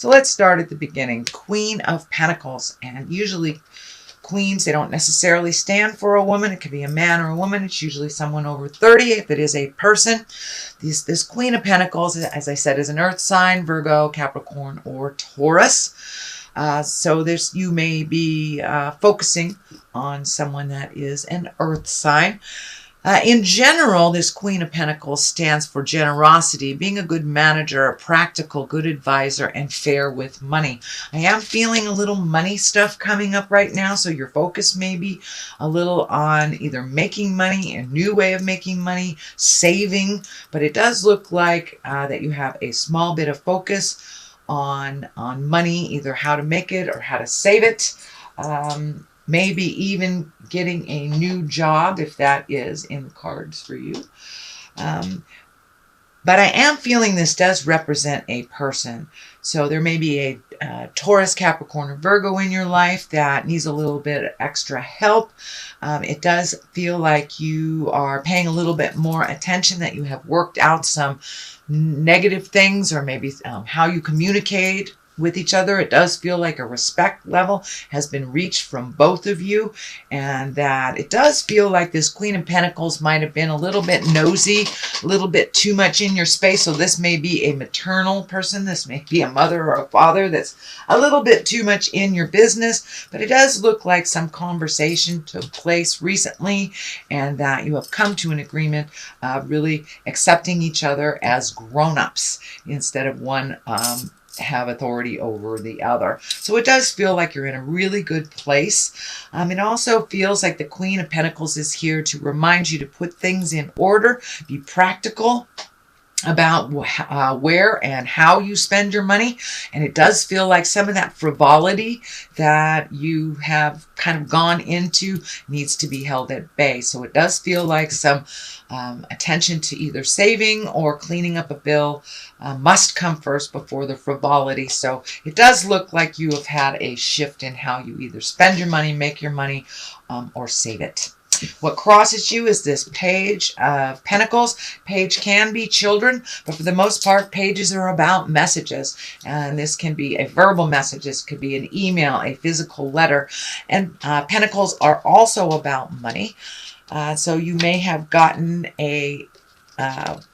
So let's start at the beginning. Queen of Pentacles. And usually queens, they don't necessarily stand for a woman. It could be a man or a woman. It's usually someone over 30 if it is a person. This Queen of Pentacles, as I said, is an earth sign, Virgo, Capricorn, or Taurus. So you may be focusing on someone that is an earth sign. In general, this Queen of Pentacles stands for generosity, being a good manager, a practical, good advisor, and fair with money. I am feeling a little money stuff coming up right now, so your focus may be a little on either making money, a new way of making money, saving, but it does look like that you have a small bit of focus on money, either how to make it or how to save it. Maybe even getting a new job if that is in the cards for you. But I am feeling this does represent a person. So there may be a Taurus, Capricorn, or Virgo in your life that needs a little bit extra help. It does feel like you are paying a little bit more attention, that you have worked out some negative things, or maybe how you communicate with each other. It does feel like a respect level has been reached from both of you, and that it does feel like this Queen of Pentacles might have been a little bit nosy, a little bit too much in your space. So this may be a maternal person. This may be a mother or a father that's a little bit too much in your business, but it does look like some conversation took place recently, and that you have come to an agreement, really accepting each other as grown-ups instead of one have authority over the other. So it does feel like you're in a really good place. It also feels like the Queen of Pentacles is here to remind you to put things in order, be practical about where and how you spend your money. And it does feel like some of that frivolity that you have kind of gone into needs to be held at bay. So it does feel like some attention to either saving or cleaning up a bill must come first before the frivolity. So it does look like you have had a shift in how you either spend your money, make your money, or save it. What crosses you is this Page of Pentacles. Page can be children, but for the most part, pages are about messages. And this can be a verbal message. This could be an email, a physical letter. And Pentacles are also about money. So you may have gotten a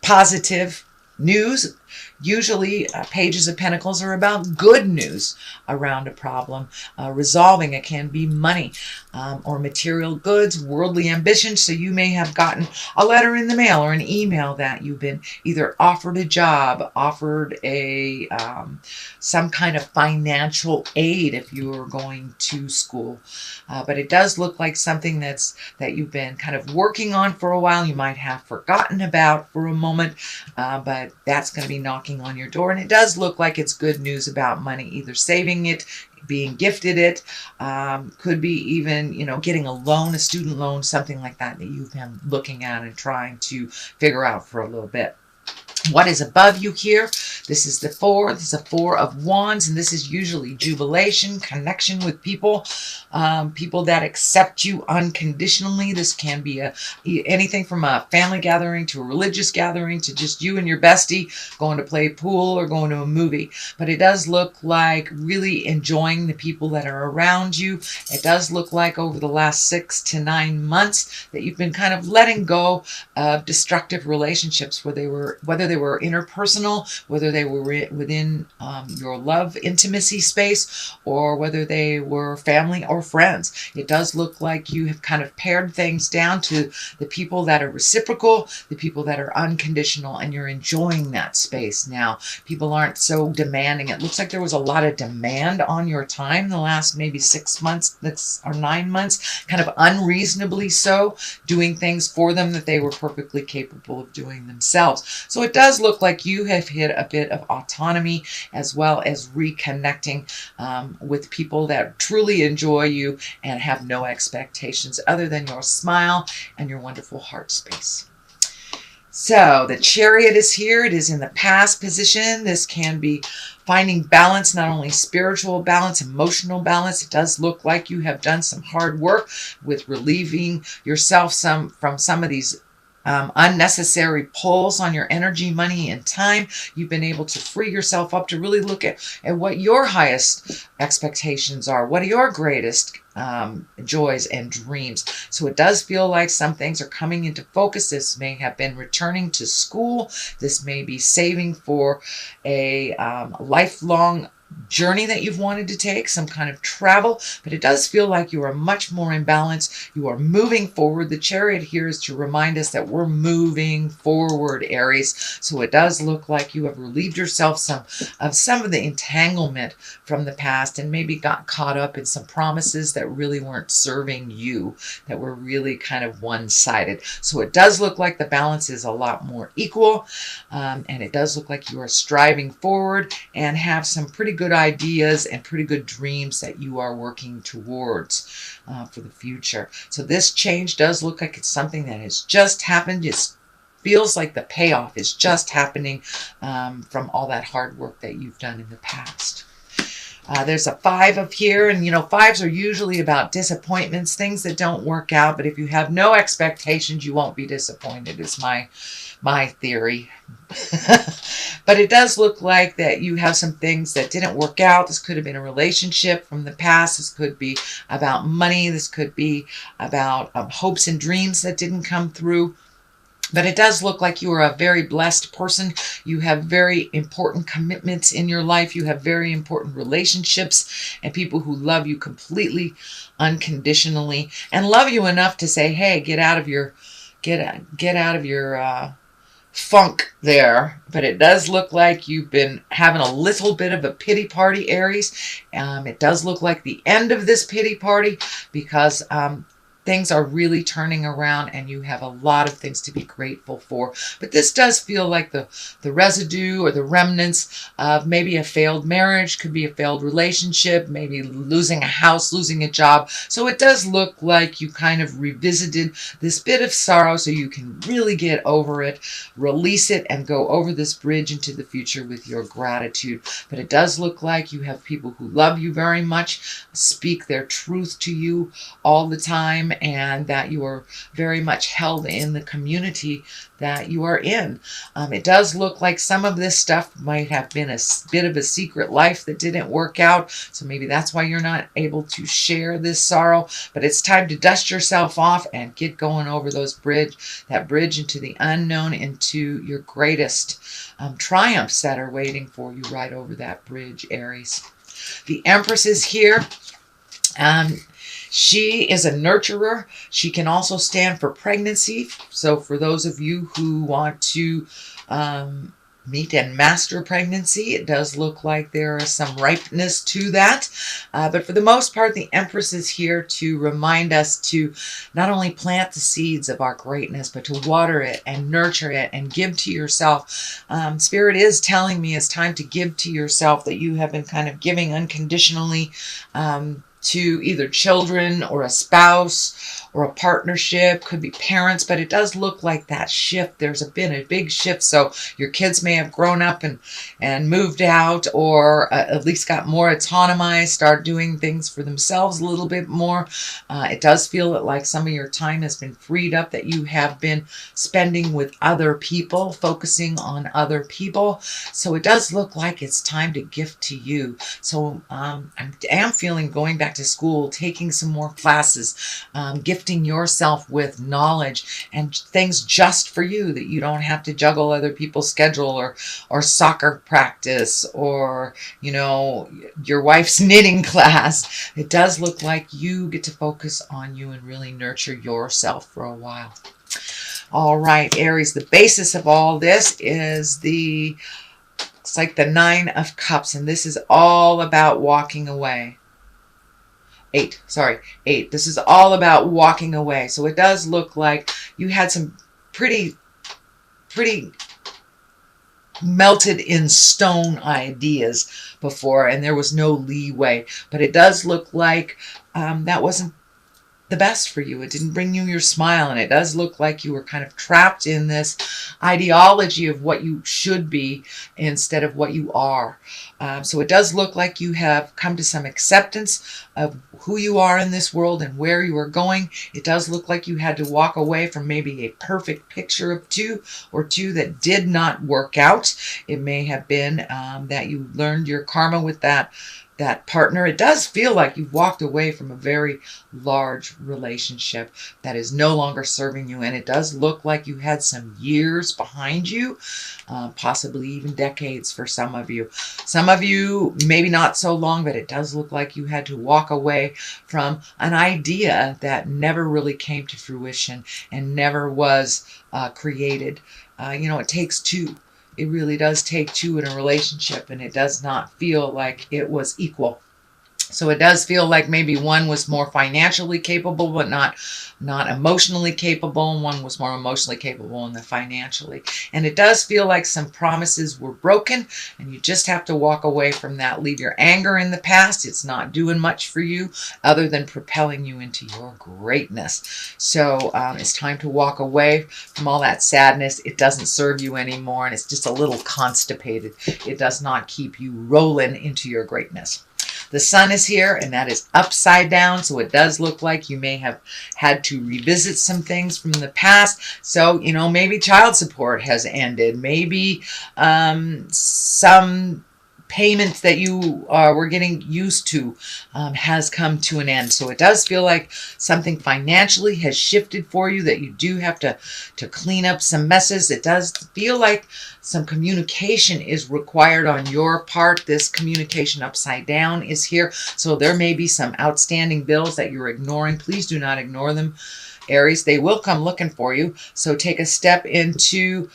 positive news. Usually pages of Pentacles are about good news around a problem, resolving. It can be money or material goods, worldly ambition. So you may have gotten a letter in the mail or an email that you've been either offered a job, offered a some kind of financial aid if you are going to school. But it does look like something that you've been kind of working on for a while. You might have forgotten about for a moment, but that's going to be knocking on your door. And it does look like it's good news about money, either saving it, being gifted it, could be even, getting a loan, a student loan, something like that you've been looking at and trying to figure out for a little bit. What is above you here? This is the 4. This is a 4 of Wands, and this is usually jubilation, connection with people, people that accept you unconditionally. This can be anything from a family gathering to a religious gathering to just you and your bestie going to play pool or going to a movie. But it does look like really enjoying the people that are around you. It does look like over the last 6 to 9 months that you've been kind of letting go of destructive relationships, whether they were interpersonal, whether they were within your love intimacy space, or whether they were family or friends. It does look like you have kind of pared things down to the people that are reciprocal, the people that are unconditional, and you're enjoying that space now. People aren't so demanding. It looks like there was a lot of demand on your time the last maybe 6 months or 9 months, kind of unreasonably so, doing things for them that they were perfectly capable of doing themselves. So it does look like you have hit a bit of autonomy, as well as reconnecting with people that truly enjoy you and have no expectations other than your smile and your wonderful heart space. So the Chariot is here. It is in the past position. This can be finding balance, not only spiritual balance, emotional balance. It does look like you have done some hard work with relieving yourself from some of these unnecessary pulls on your energy, money, and time. You've been able to free yourself up to really look at what your highest expectations are. What are your greatest joys and dreams? So it does feel like some things are coming into focus. This may have been returning to school. This may be saving for a lifelong journey that you've wanted to take, some kind of travel, but it does feel like you are much more in balance. You are moving forward. The Chariot here is to remind us that we're moving forward, Aries. So it does look like you have relieved yourself of some of the entanglement from the past and maybe got caught up in some promises that really weren't serving you, that were really kind of one-sided. So it does look like the balance is a lot more equal, and it does look like you are striving forward and have some pretty good ideas and pretty good dreams that you are working towards for the future. So this change does look like it's something that has just happened. It feels like the payoff is just happening from all that hard work that you've done in the past. There's a 5 up here, and 5s are usually about disappointments, things that don't work out. But if you have no expectations, you won't be disappointed, is my theory. But it does look like that you have some things that didn't work out. This could have been a relationship from the past. This could be about money. This could be about hopes and dreams that didn't come through. But it does look like you are a very blessed person. You have very important commitments in your life. You have very important relationships and people who love you completely, unconditionally, and love you enough to say, hey, get out of your funk there. But it does look like you've been having a little bit of a pity party, Aries. It does look like the end of this pity party, because things are really turning around and you have a lot of things to be grateful for. But this does feel like the residue or the remnants of maybe a failed marriage, could be a failed relationship, maybe losing a house, losing a job. So it does look like you kind of revisited this bit of sorrow so you can really get over it, release it, and go over this bridge into the future with your gratitude. But it does look like you have people who love you very much, speak their truth to you all the time, and that you are very much held in the community that you are in. It does look like some of this stuff might have been a bit of a secret life that didn't work out. So maybe that's why you're not able to share this sorrow. But it's time to dust yourself off and get going over that bridge into the unknown, into your greatest triumphs that are waiting for you right over that bridge, Aries. The Empress is here. She is a nurturer. She can also stand for pregnancy. So for those of you who want to meet and master pregnancy, it does look like there is some ripeness to that. But for the most part, the Empress is here to remind us to not only plant the seeds of our greatness, but to water it and nurture it and give to yourself. Spirit is telling me it's time to give to yourself, that you have been kind of giving unconditionally to either children or a spouse or a partnership, could be parents, but it does look like that shift. There's been a big shift. So your kids may have grown up and moved out, or at least got more autonomized, start doing things for themselves a little bit more. It does feel like some of your time has been freed up, that you have been spending with other people, focusing on other people. So it does look like it's time to gift to you. So I am feeling going back to school, taking some more classes, gifting yourself with knowledge and things just for you, that you don't have to juggle other people's schedule or soccer practice or, your wife's knitting class. It does look like you get to focus on you and really nurture yourself for a while. All right, Aries, the basis of all this is it's like the 9 of Cups, and this is all about walking away. 8. This is all about walking away. So it does look like you had some pretty melted in stone ideas before, and there was no leeway. But it does look like that wasn't the best for you. It didn't bring you your smile, and it does look like you were kind of trapped in this ideology of what you should be instead of what you are. So it does look like you have come to some acceptance of who you are in this world and where you are going. It does look like you had to walk away from maybe a perfect picture of two that did not work out. It may have been that you learned your karma with that partner. It does feel like you've walked away from a very large relationship that is no longer serving you, and it does look like you had some years behind you, possibly even decades for some of you. Some of you, maybe not so long, but it does look like you had to walk away from an idea that never really came to fruition and never was created. It takes two. It really does take two in a relationship, and it does not feel like it was equal. So it does feel like maybe one was more financially capable, but not emotionally capable, and one was more emotionally capable than financially. And it does feel like some promises were broken, and you just have to walk away from that. Leave your anger in the past. It's not doing much for you other than propelling you into your greatness. So it's time to walk away from all that sadness. It doesn't serve you anymore, and it's just a little constipated. It does not keep you rolling into your greatness. The sun is here, and that is upside down, so it does look like you may have had to revisit some things from the past. So, maybe child support has ended. Maybe some payments that you were getting used to has come to an end. So it does feel like something financially has shifted for you, that you do have to clean up some messes. It does feel like some communication is required on your part. This communication upside down is here. So there may be some outstanding bills that you're ignoring. Please do not ignore them, Aries. They will come looking for you. So take a step into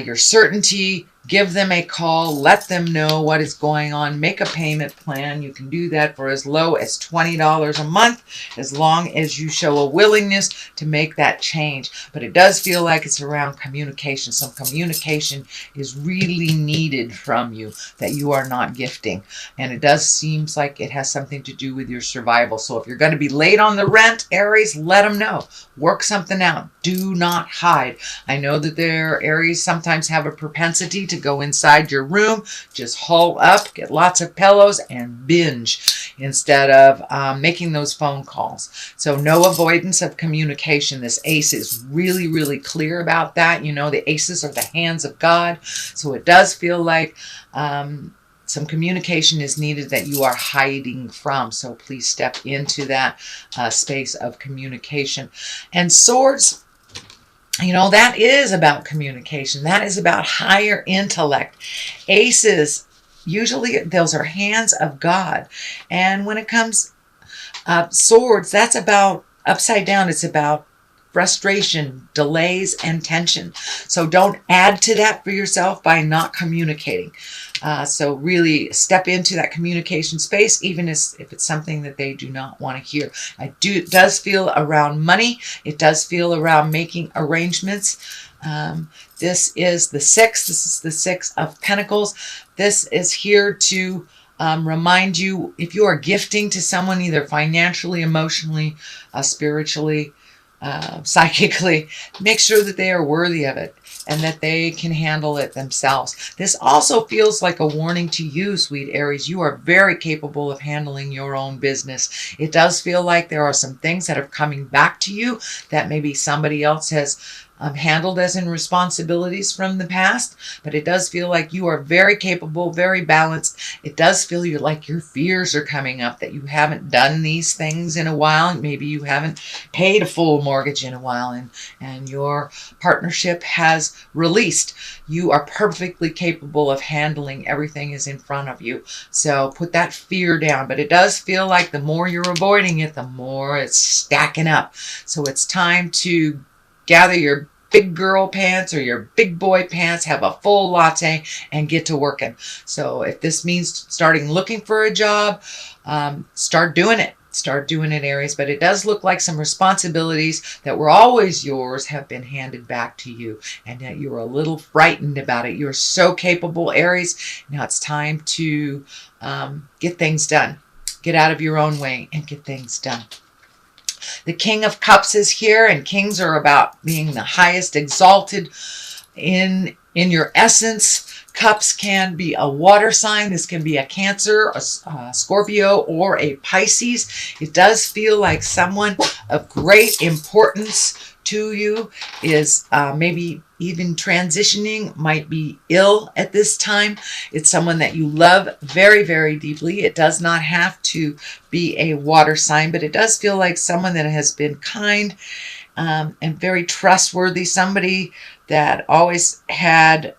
your certainty. Give them a call. Let them know what is going on. Make a payment plan. You can do that for as low as $20 a month, as long as you show a willingness to make that change. But it does feel like it's around communication. Some communication is really needed from you that you are not gifting. And it does seems like it has something to do with your survival. So if you're going to be late on the rent, Aries, let them know. Work something out. Do not hide. I know that their Aries sometimes have a propensity to go inside your room, just haul up, get lots of pillows, and binge instead of making those phone calls. So no avoidance of communication. This ace is really, really clear about that. The aces are the hands of God. So it does feel like some communication is needed that you are hiding from. So please step into that space of communication. And swords, that is about communication. That is about higher intellect. Aces, usually those are hands of God. And when it comes swords, that's about upside down. It's about frustration, delays, and tension. So don't add to that for yourself by not communicating. So really step into that communication space, even if it's something that they do not want to hear. It does feel around money. It does feel around making arrangements. This is the sixth. This is the Six of Pentacles. This is here to remind you, if you are gifting to someone, either financially, emotionally, spiritually, psychically, make sure that they are worthy of it and that they can handle it themselves. This also feels like a warning to you, sweet Aries. You are very capable of handling your own business. It does feel like there are some things that are coming back to you that maybe somebody else has handled as in responsibilities from the past, but it does feel like you are very capable, very balanced. It does feel like your fears are coming up, that you haven't done these things in a while. Maybe you haven't paid a full mortgage in a while, and your partnership has released. You are perfectly capable of handling everything is in front of you. So put that fear down. But it does feel like the more you're avoiding it, the more it's stacking up. So it's time to gather your big girl pants or your big boy pants, have a full latte, and get to working. So if this means starting looking for a job, start doing it. Start doing it, Aries. But it does look like some responsibilities that were always yours have been handed back to you, and that you're a little frightened about it. You're so capable, Aries. Now it's time to get things done. Get out of your own way and get things done. The King of Cups is here, and kings are about being the highest exalted in your essence. Cups can be a water sign. This can be a Cancer, a Scorpio, or a Pisces. It does feel like someone of great importance to you is maybe even transitioning, might be ill at this time. It's someone that you love very, very deeply. It does not have to be a water sign, but it does feel like someone that has been kind and very trustworthy, somebody that always had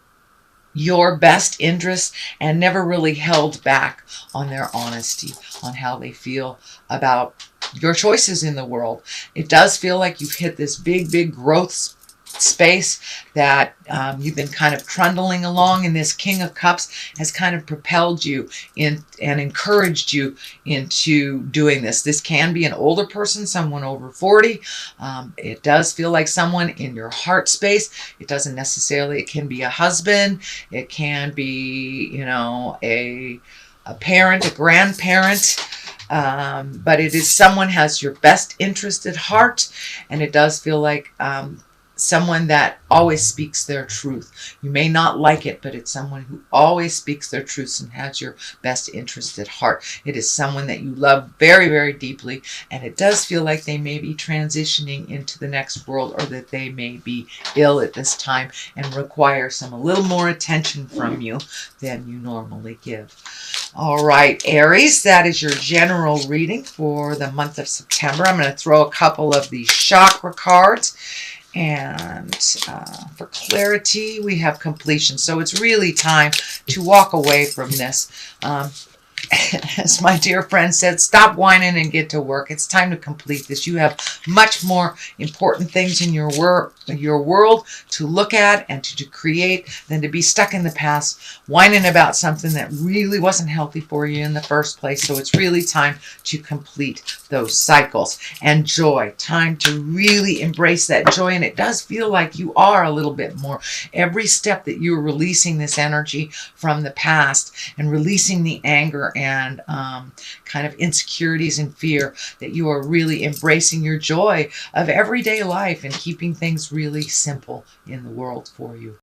your best interest and never really held back on their honesty, on how they feel about your choices in the world. It does feel like you've hit this big, big growth space that you've been kind of trundling along, and this King of Cups has kind of propelled you in and encouraged you into doing this. This can be an older person, someone over 40. It does feel like someone in your heart space. It doesn't necessarily, it can be a husband, it can be, you know, a parent, a grandparent. But it is someone has your best interest at heart, and it does feel like someone that always speaks their truth. You may not like it, but it's someone who always speaks their truths and has your best interest at heart. It is someone that you love very, very deeply, and it does feel like they may be transitioning into the next world, or that they may be ill at this time and require a little more attention from you than you normally give. All right, Aries, that is your general reading for the month of September. I'm going to throw a couple of these chakra cards. And for clarity, we have completion. So it's really time to walk away from this. As my dear friend said, stop whining and get to work. It's time to complete this. You have much more important things in your world to look at and to create than to be stuck in the past, whining about something that really wasn't healthy for you in the first place. So it's really time to complete those cycles. And joy, time to really embrace that joy. And it does feel like you are a little bit more. Every step that you're releasing this energy from the past and releasing the anger and kind of insecurities and fear, that you are really embracing your joy of everyday life and keeping things really simple in the world for you.